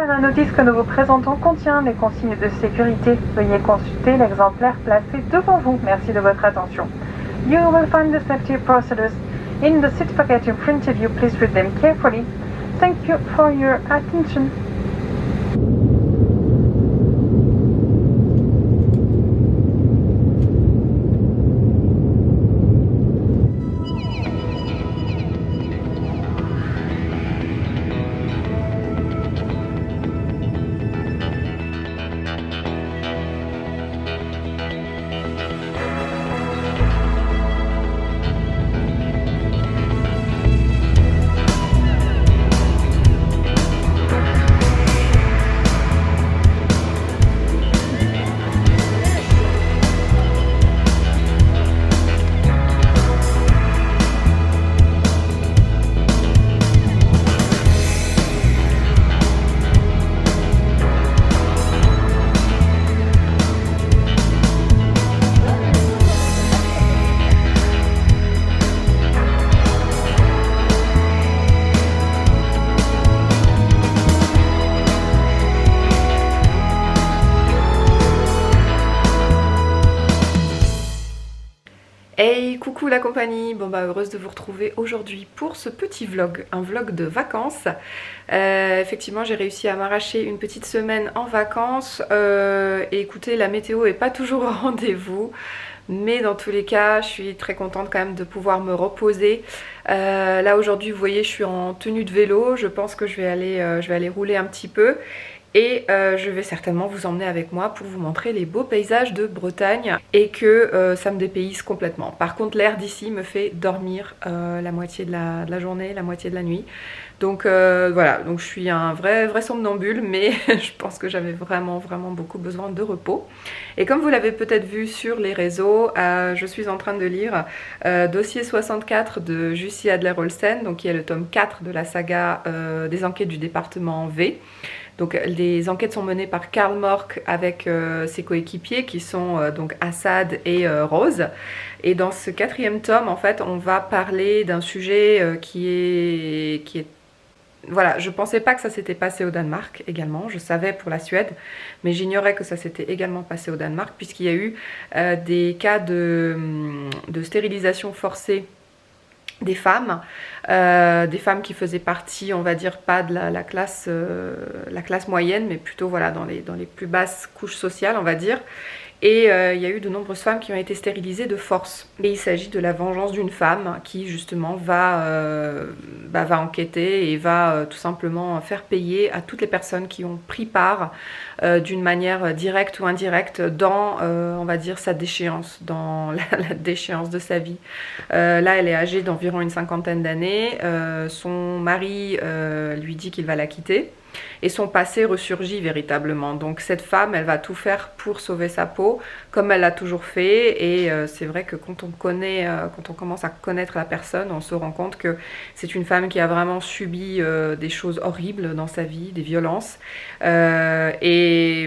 la notice que nous vous présentons contient les consignes de sécurité. Veuillez consulter l'exemplaire placé devant vous. Merci de votre attention. You will find the safety procedures in the certificate in front of you. Please read them carefully. Thank you for your attention. Hey, coucou la compagnie, bon bah heureuse de vous retrouver aujourd'hui pour ce petit vlog, un vlog de vacances. Effectivement j'ai réussi à m'arracher une petite semaine en vacances et écoutez, la météo est pas toujours au rendez-vous, mais dans tous les cas je suis très contente quand même de pouvoir me reposer. Là aujourd'hui vous voyez je suis en tenue de vélo, je pense que je vais aller rouler un petit peu. Et je vais certainement vous emmener avec moi pour vous montrer les beaux paysages de Bretagne et que ça me dépayse complètement. Par contre l'air d'ici me fait dormir la moitié de la journée, la moitié de la nuit. Donc voilà, donc je suis un vrai somnambule, mais je pense que j'avais vraiment beaucoup besoin de repos. Et comme vous l'avez peut-être vu sur les réseaux, je suis en train de lire Dossier 64 de Jussi Adler-Olsen, donc qui est le tome 4 de la saga des enquêtes du département V. Donc les enquêtes sont menées par Karl Mork avec ses coéquipiers qui sont donc Assad et Rose. Et dans ce 4e tome, en fait, on va parler d'un sujet qui est... Voilà, je pensais pas que ça s'était passé au Danemark également, je savais pour la Suède, mais j'ignorais que ça s'était également passé au Danemark puisqu'il y a eu des cas de stérilisation forcée des femmes qui faisaient partie, on va dire, pas de la classe moyenne, mais plutôt voilà, dans les plus basses couches sociales, on va dire. Et il y a eu de nombreuses femmes qui ont été stérilisées de force. Et il s'agit de la vengeance d'une femme qui justement va enquêter et va tout simplement faire payer à toutes les personnes qui ont pris part d'une manière directe ou indirecte dans, on va dire, sa déchéance, dans la déchéance de sa vie. Là, elle est âgée d'environ une 50aine d'années. Son mari lui dit qu'il va la quitter. Et son passé ressurgit véritablement. Donc cette femme, elle va tout faire pour sauver sa peau, comme elle l'a toujours fait. Et c'est vrai que quand on commence à connaître la personne, on se rend compte que c'est une femme qui a vraiment subi des choses horribles dans sa vie, des violences. Et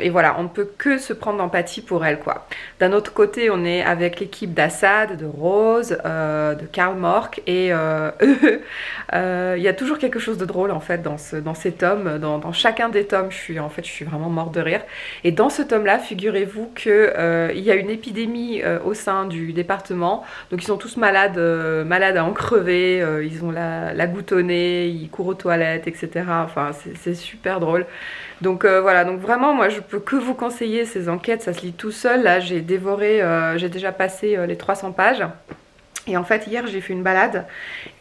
voilà, on ne peut que se prendre d'empathie pour elle, quoi. D'un autre côté, on est avec l'équipe d'Assad, de Rose, de Karl Mork. Et il y a toujours quelque chose de drôle en fait dans ces tomes. Dans chacun des tomes, je suis vraiment morte de rire. Et dans ce tome-là, figurez-vous que il y a une épidémie au sein du département. Donc ils sont tous malades à en crever. Ils ont la goutte au nez, ils courent aux toilettes, etc. Enfin, c'est super drôle. Donc voilà, donc vraiment, moi je peux que vous conseiller ces enquêtes. Ça se lit tout seul. Là, j'ai j'ai déjà passé les 300 pages. Et en fait hier j'ai fait une balade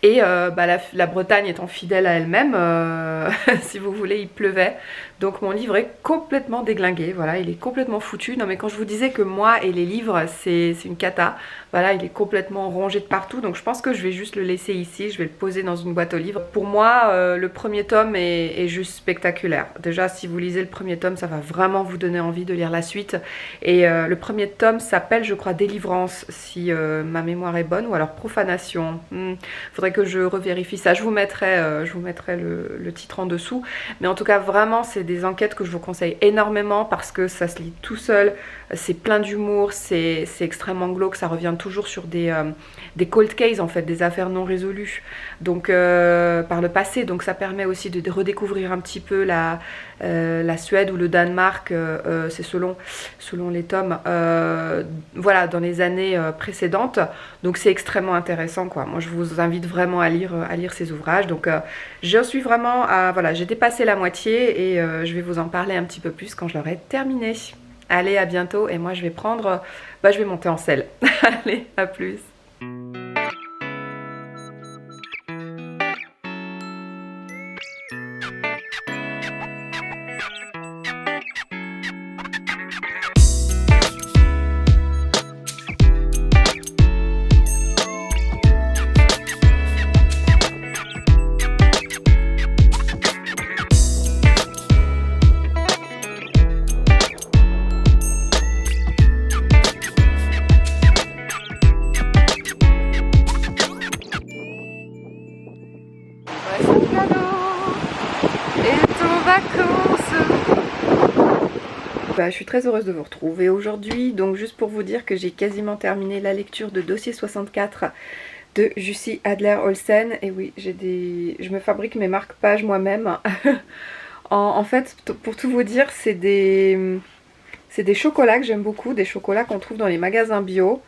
et la Bretagne étant fidèle à elle-même, si vous voulez, il pleuvait. Donc mon livre est complètement déglingué, voilà, il est complètement foutu. Non mais quand je vous disais que moi et les livres c'est une cata, voilà, il est complètement rongé de partout. Donc je pense que je vais juste le laisser ici, je vais le poser dans une boîte aux livres. Pour moi le premier tome est juste spectaculaire. Déjà si vous lisez le premier tome, ça va vraiment vous donner envie de lire la suite. Et le premier tome s'appelle je crois Délivrance, si ma mémoire est bonne, ou alors profanation. Faudrait que je revérifie ça. Je vous mettrai le titre en dessous. Mais en tout cas, vraiment, c'est des enquêtes que je vous conseille énormément parce que ça se lit tout seul. C'est plein d'humour, c'est extrêmement glauque. Ça revient toujours sur des cold cases, en fait, des affaires non résolues. Donc, par le passé. Donc, ça permet aussi de redécouvrir un petit peu la Suède ou le Danemark. C'est selon les tomes. Voilà, dans les années précédentes. Donc, c'est extrêmement intéressant, quoi. Moi, je vous invite vraiment à lire ces ouvrages. Donc, je suis vraiment voilà, j'ai dépassé la moitié et je vais vous en parler un petit peu plus quand je l'aurai terminé. Allez, à bientôt et moi je vais je vais monter en selle. Allez, à plus. Je suis très heureuse de vous retrouver aujourd'hui. Donc juste pour vous dire que j'ai quasiment terminé la lecture de Dossier 64 de Jussi Adler-Olsen. Et oui, je me fabrique mes marque-pages moi-même. En fait, pour tout vous dire, c'est des chocolats que j'aime beaucoup, des chocolats qu'on trouve dans les magasins bio.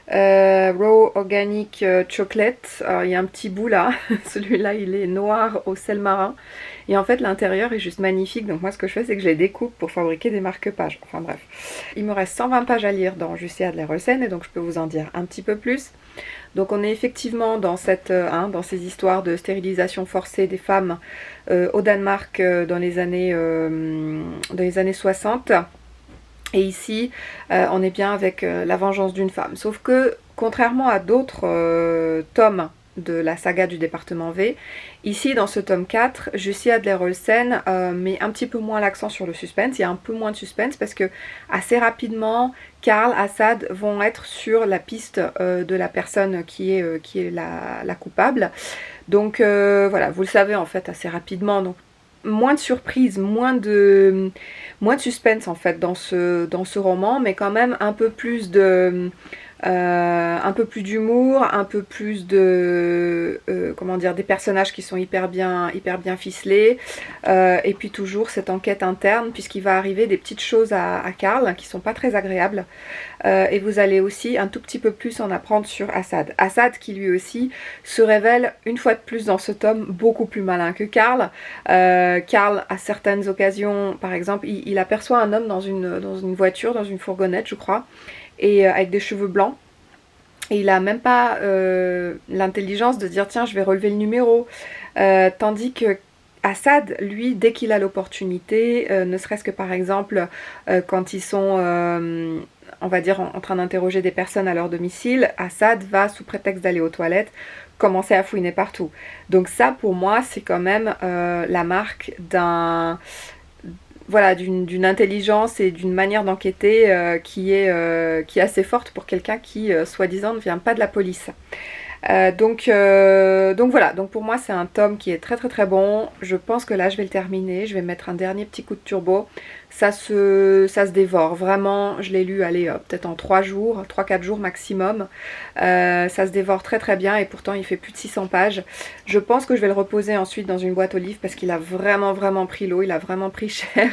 Raw Organic Chocolate. Alors, il y a un petit bout là, celui-là il est noir au sel marin et en fait l'intérieur est juste magnifique. Donc moi ce que je fais c'est que je les découpe pour fabriquer des marque-pages. Enfin bref, il me reste 120 pages à lire dans Jussi Adler-Olsen et donc je peux vous en dire un petit peu plus. Donc on est effectivement dans dans ces histoires de stérilisation forcée des femmes au Danemark dans les années 60. Et ici, on est bien avec la vengeance d'une femme. Sauf que, contrairement à d'autres tomes de la saga du département V, ici, dans ce tome 4, Jussi Adler-Olsen met un petit peu moins l'accent sur le suspense. Il y a un peu moins de suspense parce que, assez rapidement, Karl, Assad vont être sur la piste de la personne qui est la coupable. Donc, voilà, vous le savez en fait assez rapidement. Donc, moins de surprise, moins de suspense en fait dans ce roman, mais quand même un peu plus d'humour, un peu plus de comment dire, des personnages qui sont hyper bien ficelés, et puis toujours cette enquête interne puisqu'il va arriver des petites choses à Karl qui sont pas très agréables, et vous allez aussi un tout petit peu plus en apprendre sur Assad qui lui aussi se révèle une fois de plus dans ce tome beaucoup plus malin que Karl. Karl à certaines occasions par exemple il aperçoit un homme dans une voiture, dans une fourgonnette je crois, et avec des cheveux blancs. Et il a même pas l'intelligence de dire tiens je vais relever le numéro. Tandis que Assad, lui, dès qu'il a l'opportunité, ne serait-ce que par exemple quand ils sont, on va dire, en train d'interroger des personnes à leur domicile, Assad va, sous prétexte d'aller aux toilettes, commencer à fouiner partout. Donc ça, pour moi, c'est quand même la marque d'une intelligence et d'une manière d'enquêter qui est assez forte pour quelqu'un qui, soi-disant, ne vient pas de la police. Donc voilà, donc pour moi c'est un tome qui est très très très bon. Je pense que là je vais le terminer, je vais mettre un dernier petit coup de turbo. Ça se dévore, vraiment, je l'ai lu, allez, peut-être en 3-4 jours maximum. Ça se dévore très très bien et pourtant il fait plus de 600 pages. Je pense que je vais le reposer ensuite dans une boîte aux livres parce qu'il a vraiment vraiment pris l'eau, il a vraiment pris cher.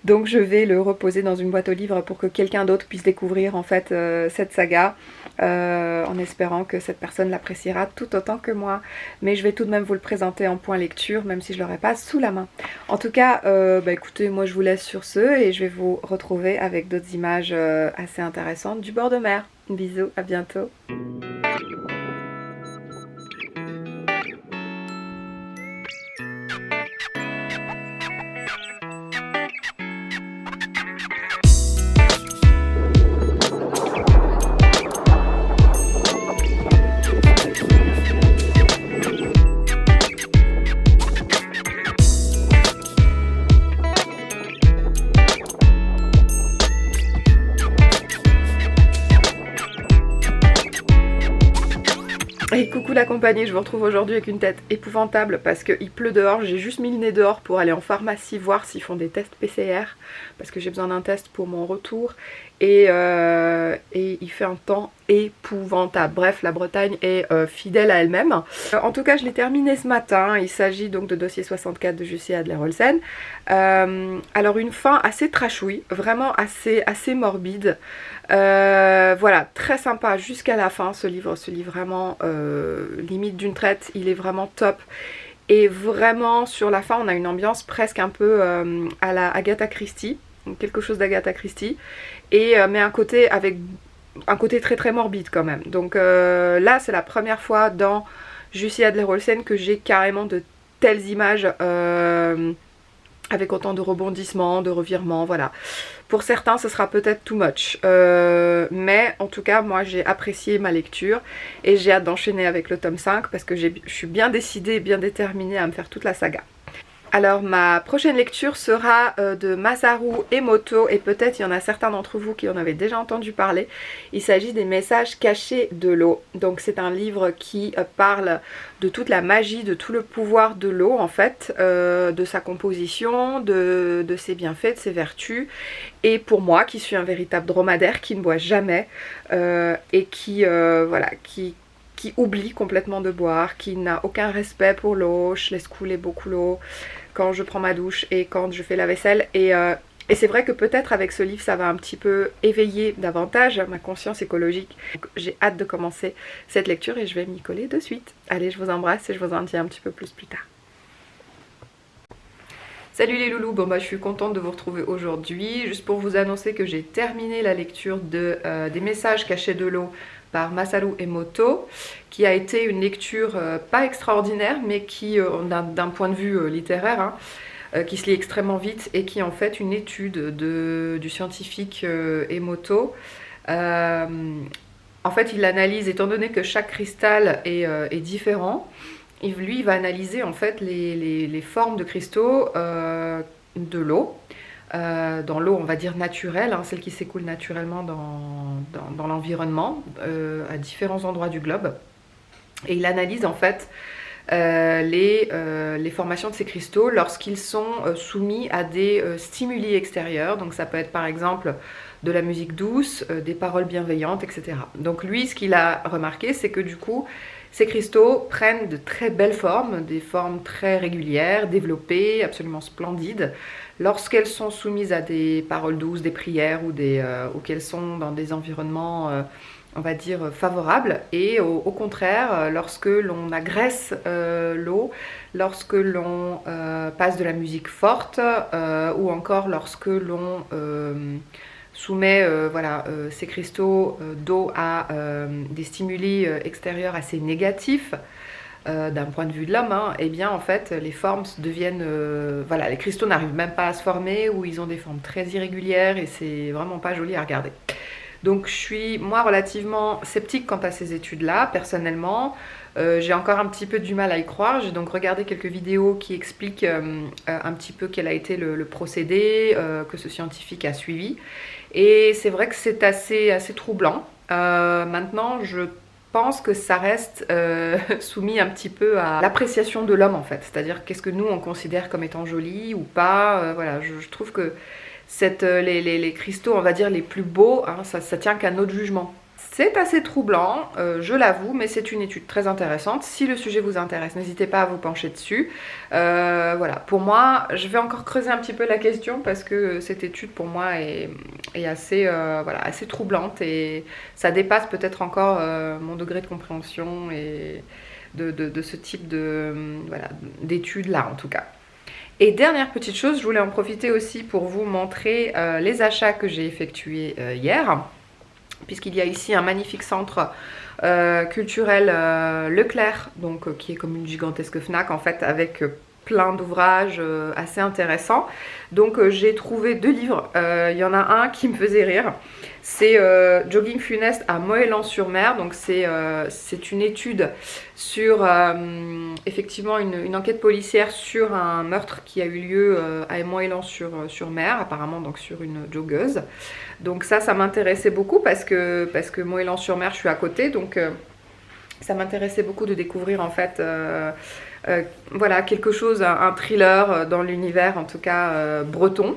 Donc je vais le reposer dans une boîte aux livres pour que quelqu'un d'autre puisse découvrir en fait cette saga. En espérant que cette personne l'appréciera tout autant que moi. Mais je vais tout de même vous le présenter en point lecture, même si je ne l'aurai pas sous la main. En tout cas, écoutez, moi je vous laisse sur ce et je vais vous retrouver avec d'autres images assez intéressantes du bord de mer. Bisous, à bientôt. Et coucou la compagnie, je vous retrouve aujourd'hui avec une tête épouvantable parce qu'il pleut dehors. J'ai juste mis le nez dehors pour aller en pharmacie voir s'ils font des tests PCR parce que j'ai besoin d'un test pour mon retour et il fait un temps épouvantable. Bref, la Bretagne est fidèle à elle-même. En tout cas, je l'ai terminé ce matin. Il s'agit donc de dossier 64 de Jussi Adler-Olsen. Alors une fin assez trashouille, vraiment assez morbide. Voilà, très sympa jusqu'à la fin. Ce livre se lit vraiment limite d'une traite. Il est vraiment top. Et vraiment sur la fin, on a une ambiance presque un peu à la Agatha Christie. Quelque chose d'Agatha Christie, mais un côté très très morbide quand même. Donc là c'est la première fois dans Jussi Adler-Olsen que j'ai carrément de telles images avec autant de rebondissements, de revirements, voilà. Pour certains ce sera peut-être too much, mais en tout cas moi j'ai apprécié ma lecture et j'ai hâte d'enchaîner avec le tome 5 parce que je suis bien décidée, bien déterminée à me faire toute la saga. Alors ma prochaine lecture sera de Masaru Emoto et peut-être il y en a certains d'entre vous qui en avaient déjà entendu parler. Il s'agit des messages cachés de l'eau. Donc c'est un livre qui parle de toute la magie, de tout le pouvoir de l'eau en fait, de sa composition, de ses bienfaits, de ses vertus. Et pour moi qui suis un véritable dromadaire qui ne boit jamais et qui oublie complètement de boire, qui n'a aucun respect pour l'eau, je laisse couler beaucoup l'eau quand je prends ma douche et quand je fais la vaisselle et c'est vrai que peut-être avec ce livre ça va un petit peu éveiller davantage ma conscience écologique. J'ai hâte de commencer cette lecture et je vais m'y coller de suite. Allez, je vous embrasse et je vous en dis un petit peu plus tard. Salut les loulous, bon bah je suis contente de vous retrouver aujourd'hui, juste pour vous annoncer que j'ai terminé la lecture des messages cachés de l'eau par Masaru Emoto, qui a été une lecture pas extraordinaire, mais qui, d'un point de vue littéraire, qui se lit extrêmement vite et qui est en fait une étude du scientifique Emoto. En fait, il analyse, étant donné que chaque cristal est différent, lui il va analyser en fait les formes de cristaux de l'eau. Dans l'eau on va dire naturelle, celle qui s'écoule naturellement dans l'environnement à différents endroits du globe, et il analyse en fait les formations de ces cristaux lorsqu'ils sont soumis à des stimuli extérieurs. Donc ça peut être par exemple de la musique douce, des paroles bienveillantes, etc. Donc lui ce qu'il a remarqué c'est que du coup ces cristaux prennent de très belles formes, des formes très régulières, développées, absolument splendides, lorsqu'elles sont soumises à des paroles douces, des prières ou qu'elles sont dans des environnements, on va dire, favorables. Et au contraire, lorsque l'on agresse l'eau, lorsque l'on passe de la musique forte ou encore lorsque l'on soumet ces cristaux d'eau à des stimuli extérieurs assez négatifs d'un point de vue de l'homme, et bien en fait les formes deviennent les cristaux n'arrivent même pas à se former, ou ils ont des formes très irrégulières et c'est vraiment pas joli à regarder. Donc je suis moi relativement sceptique quant à ces études là personnellement. J'ai encore un petit peu du mal à y croire. J'ai donc regardé quelques vidéos qui expliquent un petit peu quel a été le procédé que ce scientifique a suivi. Et c'est vrai que c'est assez troublant. Maintenant, je pense que ça reste soumis un petit peu à l'appréciation de l'homme en fait. C'est-à-dire qu'est-ce que nous on considère comme étant joli ou pas. Voilà, je trouve que les cristaux, on va dire les plus beaux, ça tient qu'à notre jugement. C'est assez troublant, je l'avoue, mais c'est une étude très intéressante. Si le sujet vous intéresse, n'hésitez pas à vous pencher dessus. Voilà, pour moi, je vais encore creuser un petit peu la question parce que cette étude pour moi est assez troublante et ça dépasse peut-être encore mon degré de compréhension et de ce type d'études là en tout cas. Et dernière petite chose, je voulais en profiter aussi pour vous montrer les achats que j'ai effectués hier, puisqu'il y a ici un magnifique centre culturel Leclerc, donc qui est comme une gigantesque Fnac en fait, avec plein d'ouvrages assez intéressants. Donc j'ai trouvé 2 livres, il y en a un qui me faisait rire, c'est Jogging funeste à Moëlan-sur-Mer. Donc c'est une étude sur effectivement une enquête policière sur un meurtre qui a eu lieu à Moëlan-sur-Mer, apparemment donc sur une joggeuse. Donc ça m'intéressait beaucoup parce que Moëlan-sur-Mer, je suis à côté, donc Ça m'intéressait beaucoup de découvrir en fait voilà, quelque chose, un thriller dans l'univers en tout cas breton.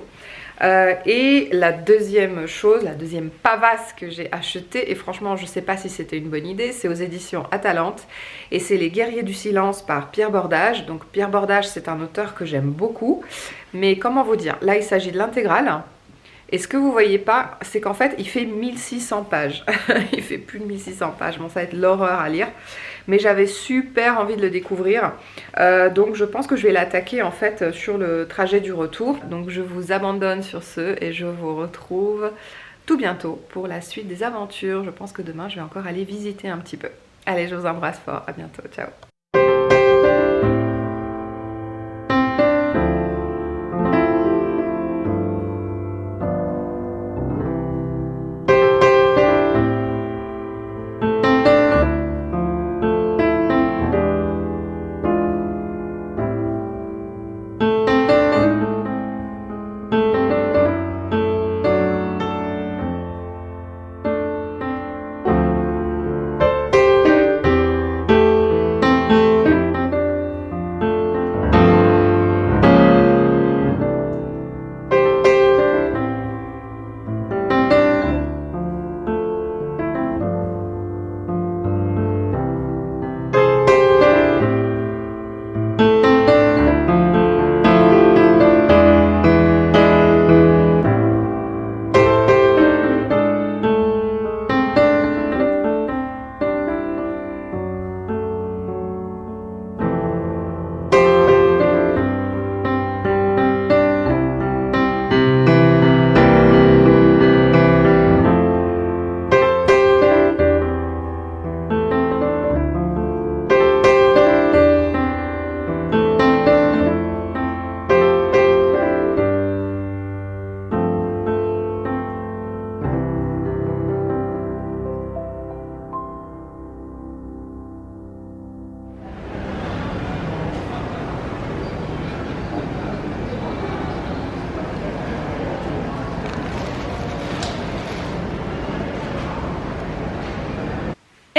Et la deuxième chose, la deuxième pavasse que j'ai achetée, et franchement je sais pas si c'était une bonne idée, c'est aux éditions Atalante et c'est Les Guerriers du Silence par Pierre Bordage. Donc Pierre Bordage, c'est un auteur que j'aime beaucoup, mais comment vous dire, là il s'agit de l'intégrale. Et ce que vous voyez pas, c'est qu'en fait, il fait 1600 pages. Il fait plus de 1600 pages. Bon, ça va être l'horreur à lire. Mais j'avais super envie de le découvrir. Donc, je pense que je vais l'attaquer en fait sur le trajet du retour. Donc, je vous abandonne sur ce et je vous retrouve tout bientôt pour la suite des aventures. Je pense que demain, je vais encore aller visiter un petit peu. Allez, je vous embrasse fort. À bientôt. Ciao.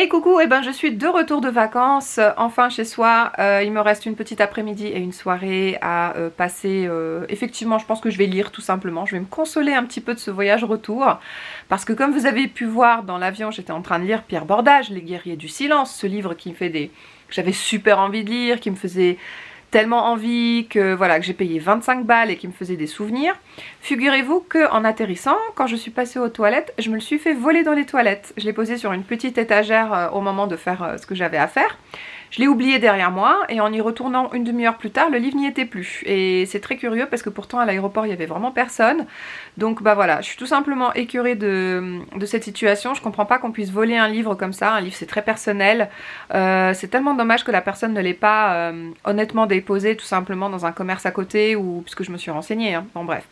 Et coucou, et ben je suis de retour de vacances, enfin chez soi. Il me reste une petite après-midi et une soirée à passer. Effectivement, je pense que je vais lire tout simplement. Je vais me consoler un petit peu de ce voyage retour. Parce que comme vous avez pu voir dans l'avion, j'étais en train de lire Pierre Bordage, Les Guerriers du Silence, ce livre qui me fait que j'avais super envie de lire, qui me faisait tellement envie que voilà, que j'ai payé 25 balles et qui me faisait des souvenirs. Figurez-vous qu'en atterrissant, quand je suis passée aux toilettes, je me le suis fait voler dans les toilettes. Je l'ai posé sur une petite étagère au moment de faire ce que j'avais à faire. Je l'ai oublié derrière moi et en y retournant une demi-heure plus tard, le livre n'y était plus. Et c'est très curieux parce que pourtant à l'aéroport il y avait vraiment personne. Donc bah voilà, je suis tout simplement écœurée de cette situation. Je comprends pas qu'on puisse voler un livre comme ça. Un livre c'est très personnel. C'est tellement dommage que la personne ne l'ait pas honnêtement déposé tout simplement dans un commerce à côté ou puisque je me suis renseignée. Hein. Bon bref.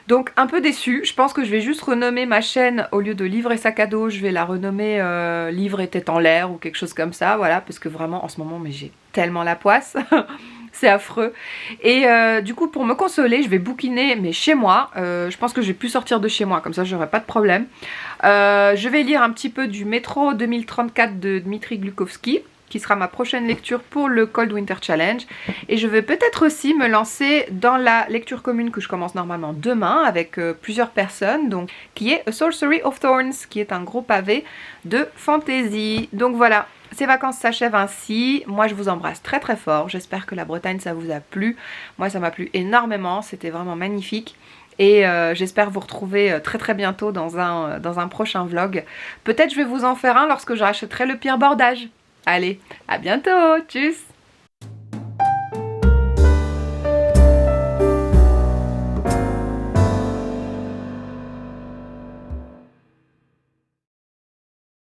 Donc un peu déçue, je pense que je vais juste renommer ma chaîne, au lieu de Livre et sac à dos, je vais la renommer Livre et tête en l'air ou quelque chose comme ça, voilà, parce que vraiment en ce moment, mais j'ai tellement la poisse, c'est affreux. Et du coup pour me consoler, je vais bouquiner, mais chez moi, je pense que je vais plus sortir de chez moi, comme ça j'aurai pas de problème. Je vais lire un petit peu du Métro 2034 de Dmitri Glukovski, qui sera ma prochaine lecture pour le Cold Winter Challenge. Et je vais peut-être aussi me lancer dans la lecture commune que je commence normalement demain avec plusieurs personnes, donc qui est A Sorcery of Thorns, qui est un gros pavé de fantasy. Donc voilà, ces vacances s'achèvent ainsi. Moi je vous embrasse très très fort. J'espère que la Bretagne ça vous a plu. Moi ça m'a plu énormément, c'était vraiment magnifique. Et j'espère vous retrouver très très bientôt dans un prochain vlog. Peut-être je vais vous en faire un lorsque je rachèterai le Pierre Bordage. Allez, à bientôt, tchuss!